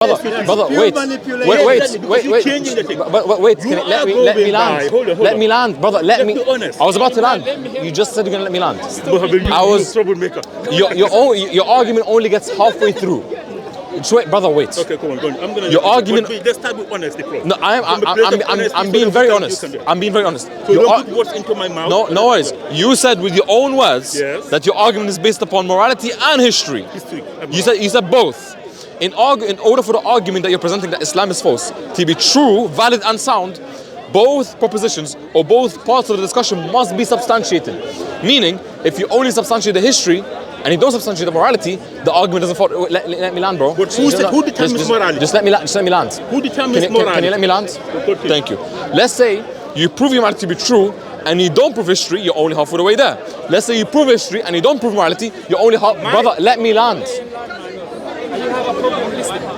Brother, wait. Can let me land. Let me land, brother. Let me. I was about to land. You just said you're gonna let me land. I was troublemaker. Your argument only gets halfway through. Wait, brother, wait. Okay, come on, go on. I'm gonna. Your argument. Let's start with honesty, bro. No, I'm being very honest. I'm being very honest. So you don't put words into my mouth. No worries. You said with your own words that your argument is based upon morality and history. You said both. In order for the argument that you're presenting that Islam is false to be true, valid and sound, both propositions or both parts of the discussion must be substantiated. Meaning, if you only substantiate the history and you don't substantiate the morality, the argument doesn't fall. Let me land, bro. But who determines morality? Just let me land. Who determines morality? Can you let me land? Thank you. Let's say you prove your morality to be true and you don't prove history, you're only half of the way there. Let's say you prove history and you don't prove morality, you're only half. Brother, let me land.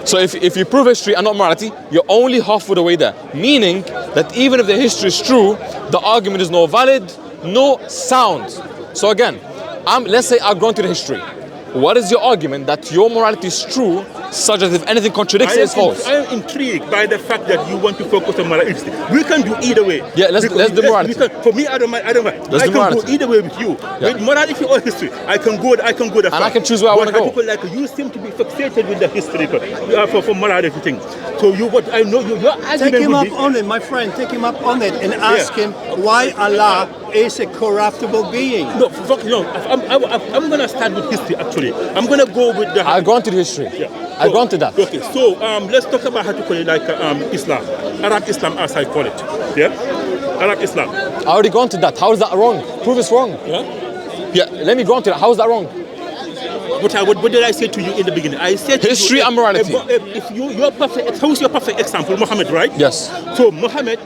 So if you prove history and not morality, you're only half of the way there. Meaning that even if the history is true, the argument is no valid, no sound. So again, let's say I've gone to the history. What is your argument that your morality is true, such that if anything contradicts it, it's false? I am intrigued by the fact that you want to focus on morality. We can do either way. Yeah, let's do morality. For me, I don't mind. I can go either way with you. Yeah. With morality or history, I can go that far. And I can choose where I want to go. People like you seem to be fixated with the history for morality thing. So I know your argument. Take him up on it, my friend. Take him up on it and ask him why Allah is a corruptible being. No. I'm going to start with history. Actually, I'm going to go with the. I've gone to the history. Yeah. I've gone to that. Okay, so let's talk about how to call it like Islam, Arab Islam, as I call it. Yeah, Arab Islam. I already gone to that. How is that wrong? Prove it's wrong. Yeah. Let me go on to that. How is that wrong? What did I say to you in the beginning? I said history and morality. If you're perfect, how's your perfect example, Muhammad, right? Yes. So Muhammad,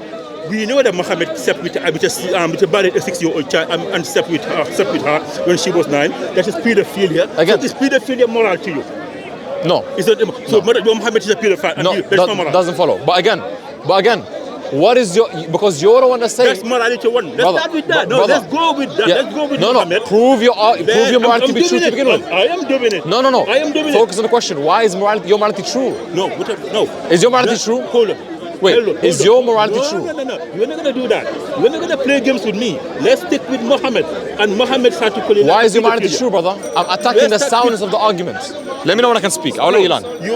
we know that Muhammad slept with a married a 6-year-old child and slept with her when she was 9. That is pedophilia. Again, so is pedophilia moral to you? No. Is that so? No. Muhammad is a pedophile. No, doesn't follow. But again, what is because you're the one that's saying that's morality one. Let's start with that. Let's go with that. Yeah. Let's go with Muhammad. Prove your morality to be true to begin with. I am doing it. No. I am doing it. Focus on the question. Why is your morality true? No. Is your morality true? Hold on. Wait, is your morality true? No. You're not going to do that. You're not going to play games with me. Let's stick with Muhammad. And Muhammad started to call it. Why is your morality true, brother? I'm attacking the soundness of the argument. Let me know when I can speak. I'll let you land. You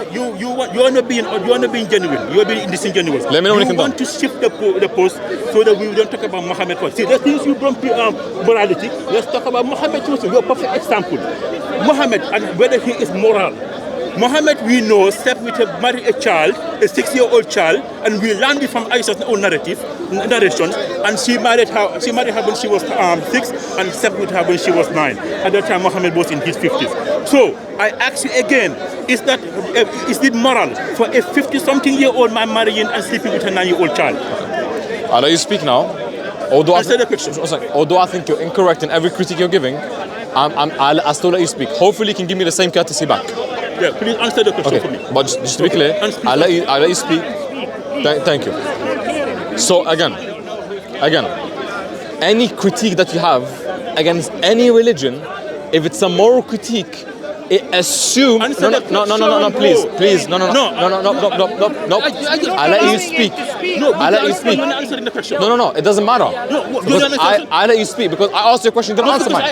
are not being genuine. You are being disingenuous. Let me know when you can. You want to shift the post so that we don't talk about Muhammad first. See, the things you don't morality. Let's talk about Muhammad also. You're a perfect example. Muhammad and whether he is moral. Muhammad, we know, married a child, a 6-year-old child, and we learned it from Aisha's own narrations, and she married her when she was 6 and slept with her when she was 9. At that time, Muhammad was in his 50s. So, I ask you again, is it moral for a 50-something-year-old man marrying and sleeping with a 9-year-old child? I'll let you speak now. Although I think you're incorrect in every critique you're giving, I'll still let you speak. Hopefully you can give me the same courtesy back. Yeah, please answer the question for me. But just to be clear, I'll let you speak. Thank you. So again, any critique that you have against any religion, if it's a moral critique, it assumes no, please, no. I'll let you speak. I'll let you speak. No, it doesn't matter. I let you speak because I asked you a question, you didn't answer mine.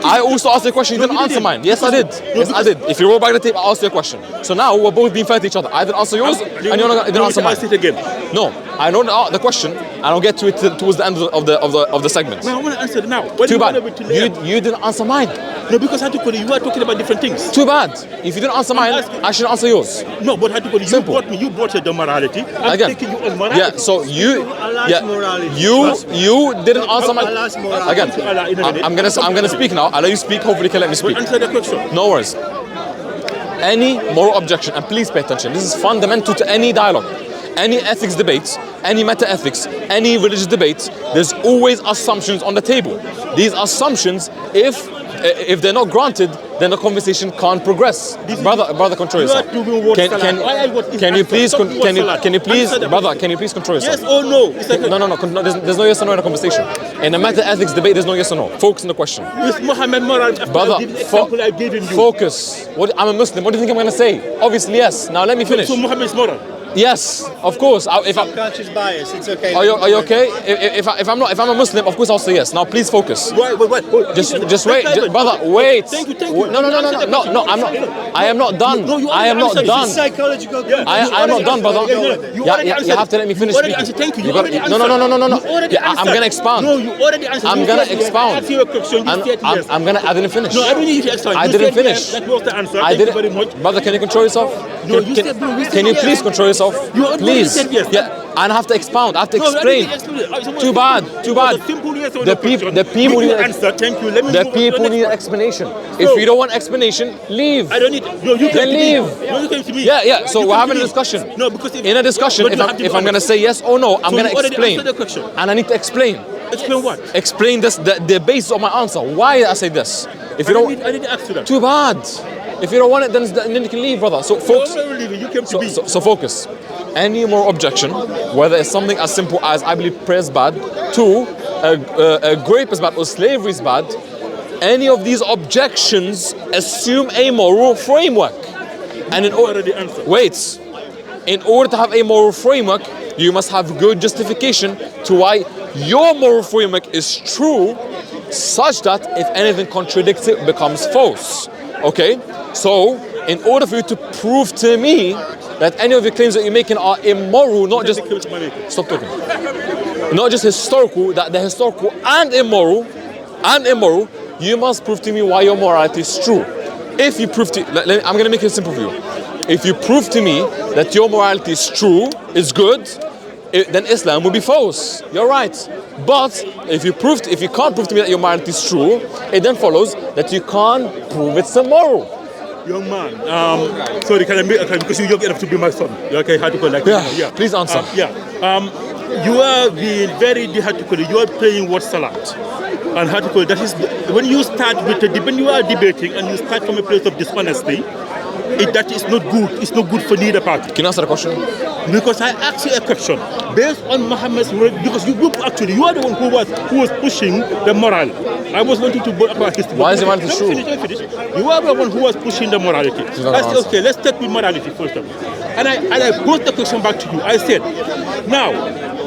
I also asked you a question, you didn't answer mine. Yes, I did. If you roll back the tape, I asked you a question. So now we're both being fair to each other. I didn't answer yours, and you didn't answer mine. No, I know the question, and I'll get to it towards the end of the segment. No, I want to answer it now. Too bad. You didn't answer mine. No, because Hatukoli, you are talking about different things. Too bad. If you didn't answer mine, I should answer yours. No, but Hatukoli, you brought the morality. I'm taking you on morality. Yeah, so you didn't answer mine. Again, I'm gonna speak now. I'll let you speak. Hopefully you can let me speak. Answer the question. No worries. Any moral objection, and please pay attention, this is fundamental to any dialogue. Any ethics debates, any meta-ethics, any religious debates, there's always assumptions on the table. These assumptions, if they're not granted, then the conversation can't progress. Brother, control yourself. Can you please, brother, can you please control yourself? Yes or no? No, there's no yes or no in the conversation. In a matter ethics debate, there's no yes or no. Focus on the question. With Muhammad moral, brother, I gave you. Focus. I'm a Muslim. What do you think I'm going to say? Obviously, yes. Now let me finish. So Muhammad is moral? Yes, of course. Subconscious bias, it's okay. Are you okay? If I'm a Muslim, of course I'll say yes. Now please focus. Wait. Just wait, brother. Wait. Thank you. No. I'm not. I am not done. I am not done. Psychological. I am not done, brother. You have to let me finish speaking. Thank you. No. I'm gonna expound. No, you already answered. I'm gonna expound. I'm gonna. I didn't finish. No, I don't need you to explain. I didn't finish. That was the answer. Thank you very much. Brother, can you control yourself? No, you said no. Can you please control yourself? Please. Said yes. Yeah. And I have to expound. I have to explain. Too bad. The people need answer. Thank you. Let me the people need an explanation. If you don't want explanation, leave. I don't need. No, you can leave. No, you came to me. Yeah. So we're having a discussion. No, because in a discussion, if I'm gonna say yes or no, I'm gonna explain. And I need to explain. Explain what? Explain this. The basis of my answer. Why did I say this? If you don't, I didn't ask you that. Too bad. If you don't want it, then you can leave, brother. So focus. You came to me. So focus. Any more objection, whether it's something as simple as I believe prayer is bad, two, a grape is bad or slavery is bad, any of these objections assume a moral framework. And in order to have a moral framework, you must have good justification to why your moral framework is true, such that if anything contradicts it, becomes false. Okay? So, in order for you to prove to me that any of the claims that you're making are immoral, not just stop talking, not just historical, that they're historical and immoral, you must prove to me why your morality is true. If you prove to, I'm going to make it simple for you. If you prove to me that your morality is true, is good, then Islam will be false. You're right. But if you can't prove to me that your morality is true, it then follows that you can't prove it's immoral. Young man, sorry, can I make because you're young enough to be my son? Okay, how to call like yeah. Please answer. You are being very you are playing word salad. And how to call that is when you start when you are debating and you start from a place of dishonesty, that is not good. It's not good for neither party. Can you answer the question? Because I asked you a question based on Muhammad's word. Because you are the one who was pushing the moral. I was wanting to go about history. Why is the morality true? Finish. You are the one who was pushing the morality. I said, okay, let's start with morality first of all. And I posed the question back to you. I said, now,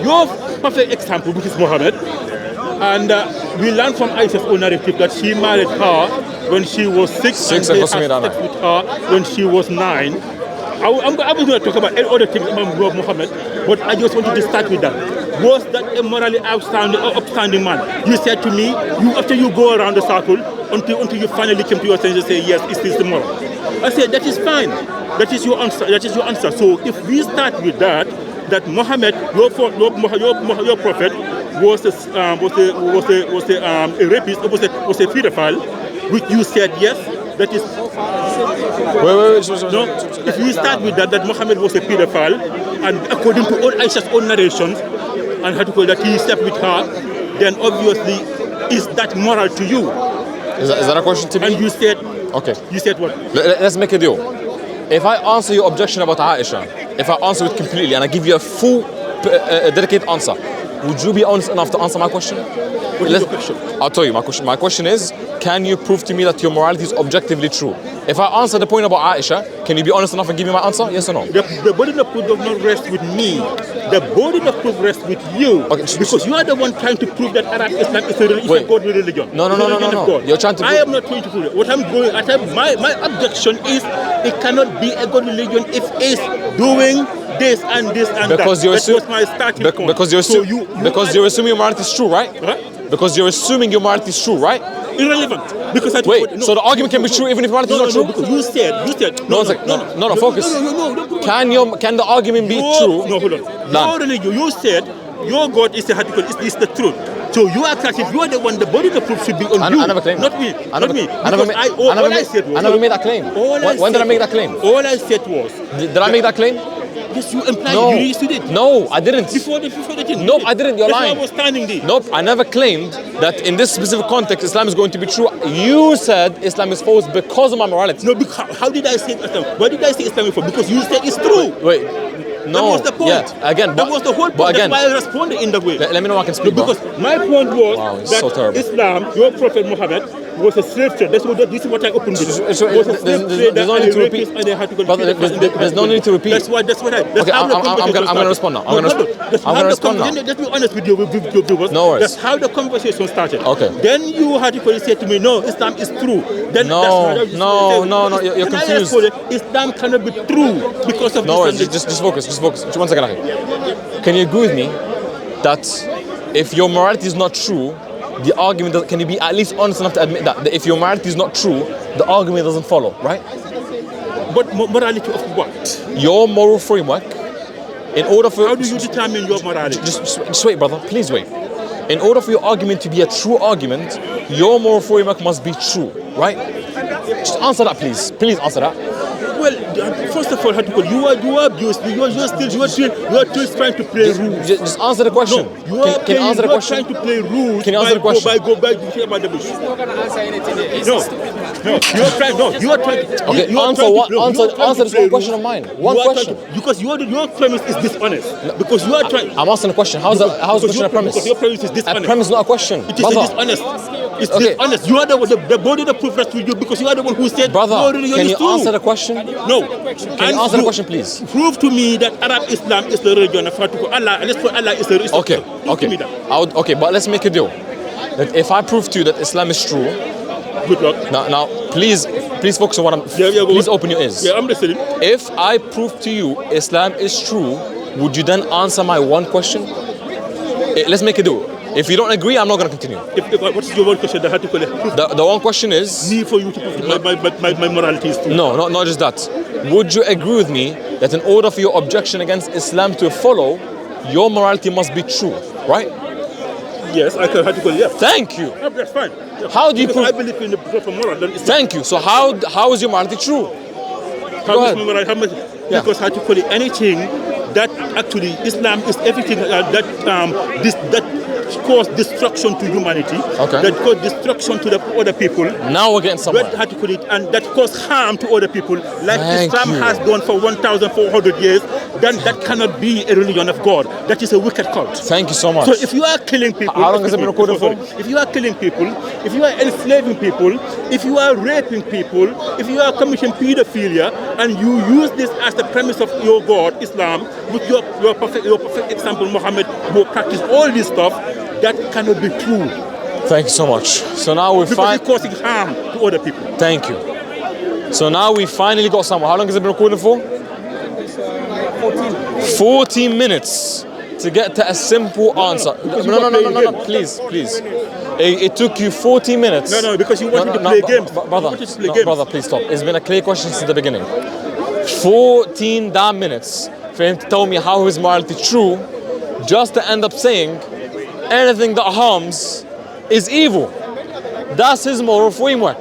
your perfect example, which is Muhammad, and we learned from Aisha's own narrative that she married her when she was 6 and they had sex with her when she was 9. I was going to talk about other things about Muhammad, but I just wanted to start with that. Was that a morally upstanding man? You said to me, after you go around the circle, until you finally came to your senses and say, yes, it is the moral. I said, that is fine. That is your answer. So if we start with that Muhammad, your prophet, was a rapist, was a pedophile, which you said yes, that is. Wait. No, if we start with that Muhammad was a pedophile, and according to all Aisha's own narrations, and how to call that he slept with her, then obviously is that moral to you? Is that a question to me? And you said. Okay. You said what? Let's make a deal. If I answer your objection about Aisha, if I answer it completely and I give you a full, dedicated answer, would you be honest enough to answer my question? What is your question? I'll tell you my question. My question is, can you prove to me that your morality is objectively true? If I answer the point about Aisha, can you be honest enough and give me my answer? Yes or no? The burden of proof does not rest with me. The burden of proof rests with you. Okay, because you are the one trying to prove that Arab Islam is a godly religion. No. You're trying to. I am not trying to prove it. What I'm going at, my objection is it cannot be a godly religion if it's doing this and this and because that. That was my starting point. Because you're assuming your morality is true, right? Huh? Because you're assuming your morality is true, right? Irrelevant. Because so the argument can be true even if morality is not true? No, because you said. No, focus. Can the argument be true? No, hold on. Your religion, you said your God is the truth. So you are classic. You are the one. The body of the proof should be on you. I never claimed. Not me. I never made that claim. When did I make that claim? All I said was. Did I make that claim? Yes, you implied No. you used to it. No, I didn't. Before the thing. Nope, I didn't. You're That's lying. why I was standing there. Nope, I never claimed that in this specific context Islam is going to be true. You said Islam is false because of my morality. No, because how did I say Islam? Why did I say Islam is false? Because you said it's true. Wait, no. That was the point. Yeah, again, that was the whole point. But again, that's why I responded in that way. let me know I can speak. Because my point was Wow, it's that so terrible. Islam, your Prophet Muhammad, was a slave trade. This is what I opened with. There's no need to repeat. There's no need to repeat. That's what I. Okay, I'm going to respond now. I'm going to respond now. Let me be honest with you, viewers. No worries. That's how the conversation started. Okay. Then you had to say to me, no, Islam is true. Then No, that's you're Then I confused. responded, Islam cannot be true because of No this. worries, just focus. One second, Akhi. Can you agree with me that if your morality is not true, the argument doesn't, can you be at least honest enough to admit that if your morality is not true, the argument doesn't follow, right? But morality of what? Your moral framework, in order for... How do you determine your morality? Just wait, brother, please wait. In order for your argument to be a true argument, your moral framework must be true, right? Just answer that, please. Please answer that. Well, first of all, you are abused. You are still trying to play rules. Just answer the question. No, can you answer the question? Trying to play rules. Can you answer the question? Go back to hear about the bush. You are trying. Okay, answer this one question of mine. One question. Because your premise is dishonest. Because you are trying. I'm asking a question. How's the question a premise? Because your premise is dishonest. A premise is not a question. It is dishonest. It's Okay. dishonest. You are the body that proved that to you because you are the one who said. Brother, can you answer the question? No. Can you answer the question, please? Prove to me that Arab Islam is the religion of Allah. Let's put Allah is the religion. Okay. Prove to me that. Okay, but let's make a deal. That if I prove to you that Islam is true, good luck. Now, please focus on what I'm. Please open your ears. Yeah, I'm listening. If I prove to you Islam is true, would you then answer my one question? Let's make a deal. If you don't agree, I'm not going to continue. What is your one question that had to call it? The one question is... Me for you to prove my morality is true. No, not just that. Would you agree with me that in order for your objection against Islam to follow, your morality must be true, right? Yes, I can have to call it, yes. Thank you. Yeah, that's fine. Yeah. How do you prove... I believe in the proper moral. Thank you. So how is your morality true? Go ahead. Because how to call it anything that actually Islam is everything that cause destruction to humanity, that cause destruction to the other people. Now we're getting somewhere. How to call it, and that cause harm to other people, like Islam has done for 1,400 years. Then that cannot be a religion of God. That is a wicked cult. Thank you so much. So if you are killing people, how long has it been recorded for? If you are killing people, if you are enslaving people, if you are raping people, if you are committing pedophilia, and you use this as the premise of your God, Islam, with your perfect example, Muhammad, who practice all this stuff, that cannot be true. Thank you so much. So now we because it's causing harm to other people. Thank you. So now we finally got somewhere. How long has it been recording for? 14 minutes to get to a simple answer. No, please. It took you 14 minutes. No, because you wanted to play games. Brother, please stop. It's been a clear question since the beginning. 14 damn minutes for him to tell me how his morality is true, just to end up saying anything that harms is evil. That's his moral framework.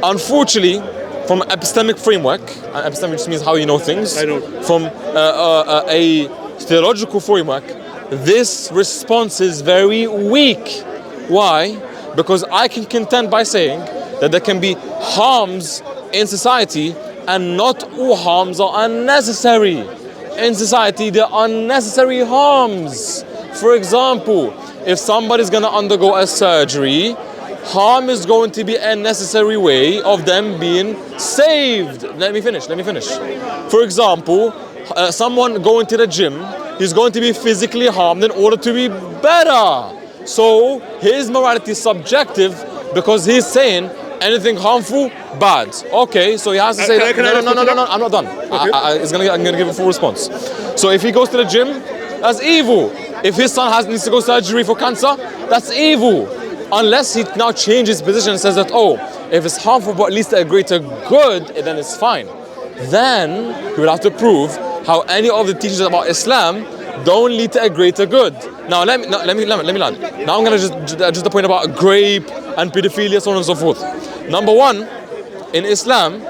Unfortunately, from an epistemic framework, and epistemic just means how you know things, from a theological framework, this response is very weak. Why? Because I can contend by saying that there can be harms in society and not all harms are unnecessary. In society, there are unnecessary harms. For example, if somebody's going to undergo a surgery, harm is going to be a necessary way of them being saved. Let me finish. For example, someone going to the gym, he's going to be physically harmed in order to be better. So his morality is subjective because he's saying anything harmful, bad. Okay, so he has to say that. No, I'm not done. Okay. I'm going to give a full response. So if he goes to the gym, that's evil. If his son needs to go surgery for cancer, that's evil. Unless he now changes his position and says that, oh, if it's harmful but at least a greater good, then it's fine. Then he will have to prove how any of the teachings about Islam don't lead to a greater good. Now let me land. Now I'm gonna just the point about grape and pedophilia, so on and so forth. Number one, in Islam,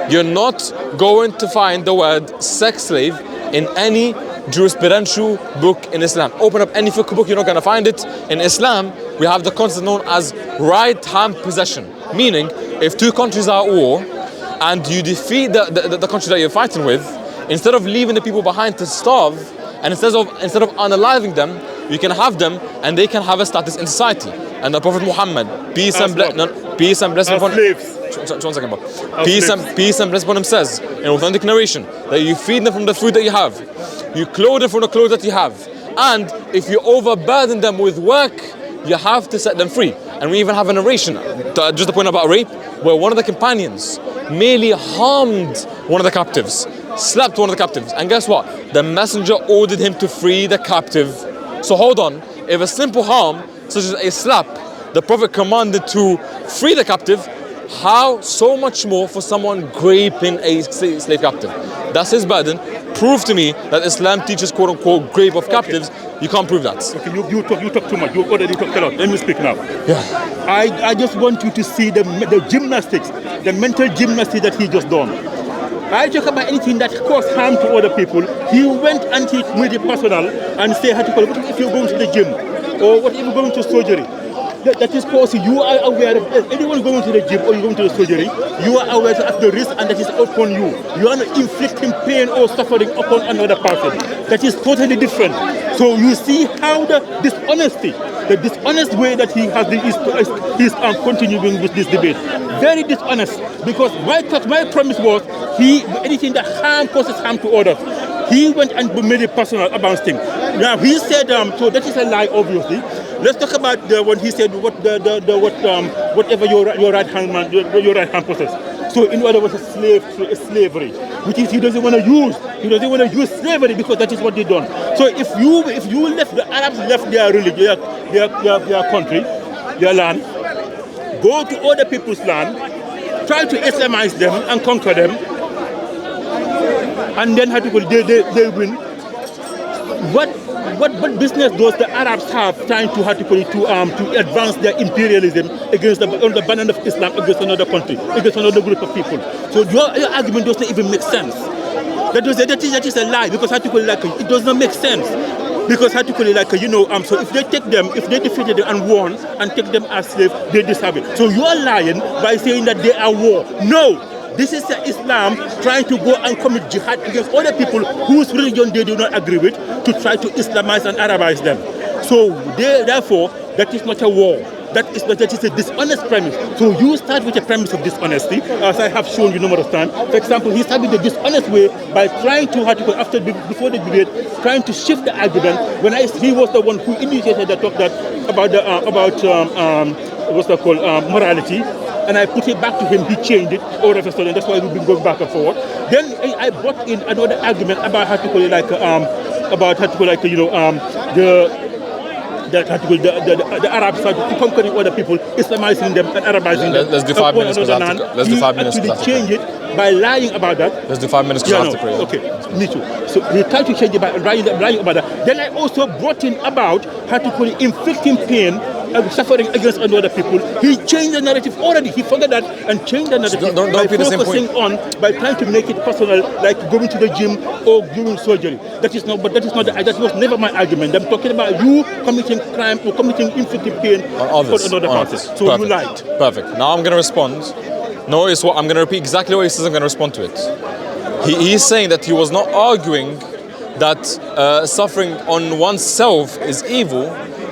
You're not going to find the word sex slave in any jurisprudential book in Islam. Open up any fiqh book, you're not going to find it. In Islam, we have the concept known as right hand possession. Meaning, if two countries are at war and you defeat the country that you're fighting with, instead of leaving the people behind to starve, and instead of unaliving them, you can have them and they can have a status in society. And the Prophet Muhammad, peace and blessing upon him. One second, bro. Peace and blessing upon him says in authentic narration that you feed them from the food that you have, you clothe them from the clothes that you have, and if you overburden them with work, you have to set them free. And we even have a narration, just a point about rape, where one of the companions merely harmed one of the captives, slapped one of the captives, and guess what? The messenger ordered him to free the captive. So hold on, if a simple harm, such as a slap, the Prophet commanded to free the captive, how so much more for someone raping a slave captive? That's his burden. Prove to me that Islam teaches quote unquote rape of captives. You can't prove that. Okay, you talk too much. You already talked a lot. Let me speak now. Yeah. I just want you to see the gymnastics, the mental gymnastics that he just done. I talk about anything that caused harm to other people. He went and he made it personal and say, what if you're going to the gym? Or what if you're going to surgery? That is possible. You are aware of anyone going to the gym or you going to the surgery, you are aware of the risk and that is upon you. You are not inflicting pain or suffering upon another person. That is totally different. So you see how the dishonest way that he has is continuing with this debate. Very dishonest, because my promise was anything that causes harm to others. He went and made it personal about things. Now he said, so that is a lie, obviously. Let's talk about when he said whatever your right hand possesses. So in other words, slavery, which is he doesn't want to use slavery because that is what they done. So if the Arabs left their religion, their country, their land, go to other people's land, try to Islamize them and conquer them, and then they win. What business does the Arabs have trying to advance their imperialism against the banner of Islam against another country, against another group of people? So your argument doesn't even make sense. That is a lie, because it does not make sense. Because so if they defeated them and won and take them as slaves, they deserve it. So you are lying by saying that they are war. No. This is Islam trying to go and commit jihad against other people whose religion they do not agree with, to try to Islamize and Arabize them. So therefore, that is not a war. That is a dishonest premise. So you start with a premise of dishonesty, as I have shown you numerous times. For example, he started the dishonest way by trying to before the debate, trying to shift the argument. When he was the one who initiated the talk about morality. And I put it back to him, he changed it all of a sudden. That's why we've been going back and forth. Then I brought in another argument about the Arabs are conquering other people, Islamizing them and Arabizing them. Let's do 5 minutes. Let's do 5 minutes. He actually changed it by lying about that. Let's do 5 minutes. Okay, me too. So he tried to change it by lying about that. Then I also brought in about inflicting pain and suffering against other people. He changed the narrative already. He forgot that and changed the narrative by focusing by trying to make it personal, like going to the gym or doing surgery. That was never my argument. I'm talking about you committing crime or inflicting pain on others. For another person. So perfect. You lied. Perfect. Now I'm going to respond. Notice what I'm going to repeat exactly what he says. I'm going to respond to it. He's saying that he was not arguing that suffering on oneself is evil.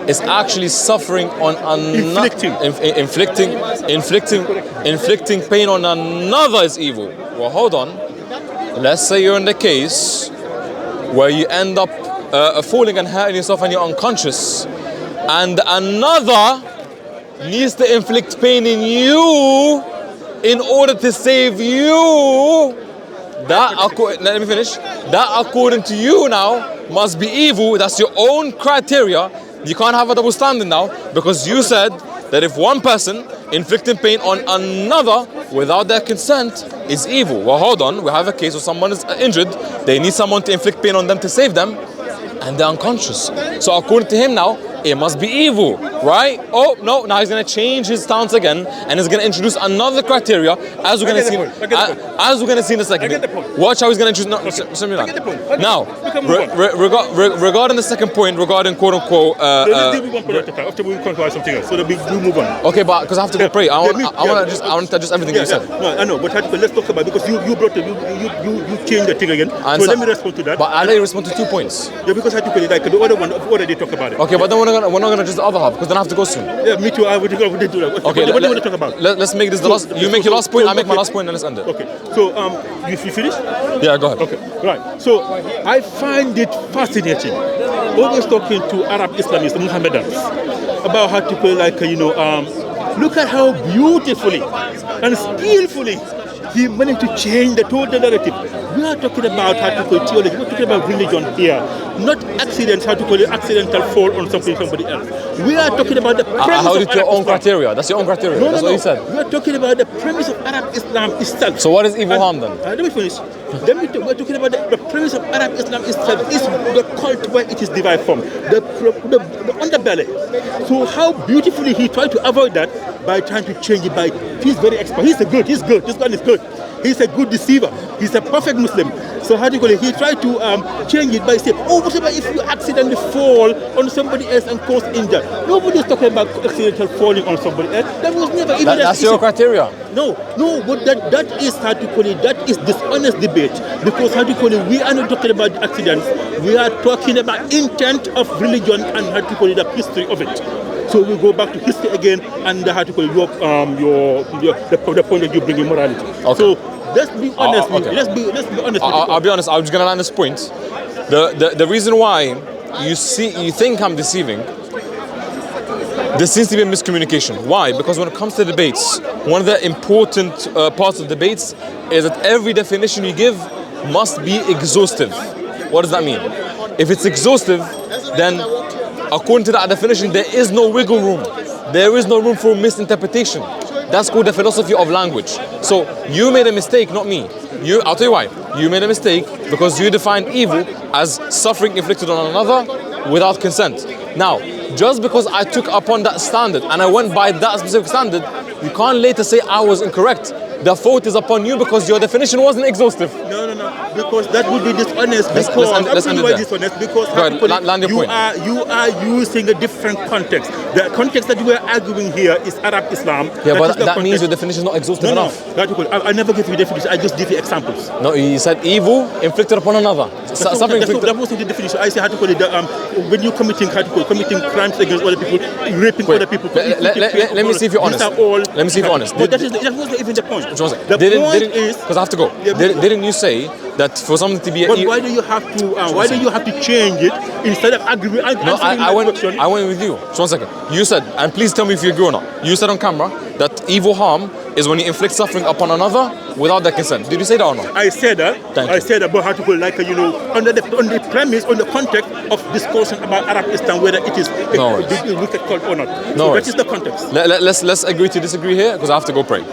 It's actually suffering on another, inflicting pain on another is evil. Well, hold on. Let's say you're in the case where you end up falling and hurting yourself and you're unconscious, and another needs to inflict pain in you in order to save you. Let me finish. That, according to you now, must be evil. That's your own criteria. You can't have a double standard now, because you said that if one person inflicting pain on another without their consent is evil. Well, hold on. We have a case where someone is injured. They need someone to inflict pain on them to save them, and they're unconscious. So according to him now, it must be evil. right? Oh no! Now he's gonna change his stance again, and he's gonna introduce another criteria, as we're gonna see. As we're gonna see in a second. I get the point. Watch how he's gonna introduce. I get the point. Now, regarding the second point, regarding quote unquote. Let's do one point after we conquer something else, so that we move on. Okay, but because I have to go pray, I want to just everything you said. No, I know, but let's talk about it, because you brought it, you changed the thing again. So let me respond to that. But I'll let you respond to 2 points. Yeah, because I had to put it like the other one. What they talk about it? Okay, but then we're not gonna just the other half, because then I have to go soon. Yeah, me too. I would do that. Okay, what do you want to talk about? Let's make this the last. You make your last point. I make my last point, and let's end it. Okay. So you finish? Yeah, go ahead. Okay. Right. So I find it fascinating. Always talking to Arab Islamists, Muhammadans, about how to put look at how beautifully and skillfully he managed to change the total narrative. We are talking about how to call theology. We're talking about religion here, not accidents. How to call it accidental fall on somebody else. We are talking about the premise how of did your Arab own Islam. criteria? That's your own criteria. That's what you said. We are talking about the premise of Arab Islam itself. So what is evil harm then? Let me finish. We're talking about the premise of Arab Islam itself is the cult where it is derived from, the underbelly. So how beautifully he tried to avoid that by trying to change it. He's very expert. He's good. This one is good. He's a good deceiver. He's a perfect Muslim. So how do you call it? He tried to change it by saying, what about if you accidentally fall on somebody else and cause injury? Nobody's talking about accidental falling on somebody else. That was never even That's your criteria. No, but that is how to call it. That is dishonest debate, because how to call it? We are not talking about accidents. We are talking about intent of religion and how to call it, the history of it. So we go back to history again, and how to call it, the point that you bring in morality. Okay. So let's be honest. Okay. Let's be honest. I'll be honest. I'm just gonna land this point. The reason why you think I'm deceiving, there seems to be a miscommunication. Why? Because when it comes to debates, one of the important parts of debates is that every definition you give must be exhaustive. What does that mean? If it's exhaustive, then according to that definition, there is no wiggle room. There is no room for misinterpretation. That's called the philosophy of language. So you made a mistake, not me. I'll tell you why. You made a mistake because you defined evil as suffering inflicted on another without consent. Now, just because I took upon that standard and I went by that specific standard, you can't later say I was incorrect. The fault is upon you because your definition wasn't exhaustive. No. Because that would be dishonest. Let's end it there. Dishonest because land your point. You are using a different context. The context that you are arguing here is Arab Islam. Yeah, but that means your definition is not exhaustive enough. I never give you definition. I just give you examples. No, you said evil inflicted upon another. That wasn't the definition. I say how to call it. When you're committing crimes against other people, raping other people. Let me see if you're honest. Let me see if you're honest. But that wasn't even the point. The point is, because I have to go. Didn't you say that for something to be but why do you have to? Why do you have to change it instead of agreeing? No, I went with you. Just 1 second. You said, and please tell me if you agree or not. You said on camera that evil harm is when you inflict suffering upon another without their consent. Did you say that or not? I said that. I said about how to go on the premise, on the context of discussion about Arab Islam, whether it is a wicked cult or not. No, that is the context. Let's agree to disagree here because I have to go pray.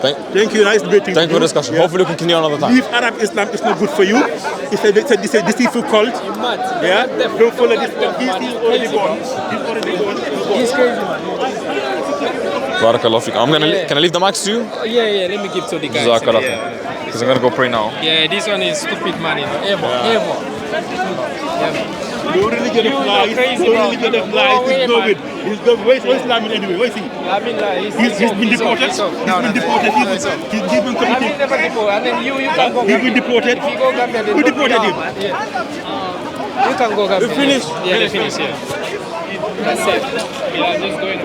Thank you. Nice debating. Thank you for the discussion. Hopefully we can continue another time. Leave Arab Islam is not good for you. It's a deceitful cult. Yeah. Don't follow this. He's already gone. He's crazy, man. Barakallah fiqh. Can I leave the mics to you? Yeah. Let me give to the guys. Because I'm gonna go pray now. Yeah, this one is stupid money. Ever. No religion of lies. No religion of lies. He's going. Where's Islam anyway? Where is he? He's been deported. He's been deported. He's been committed. He's never deported. And then you can go. He's been deported. If you go Gambia, then who deported him? Yeah. You can go Gambia. We finished. Yeah, they finished. Yeah. That's it. Yeah, just going.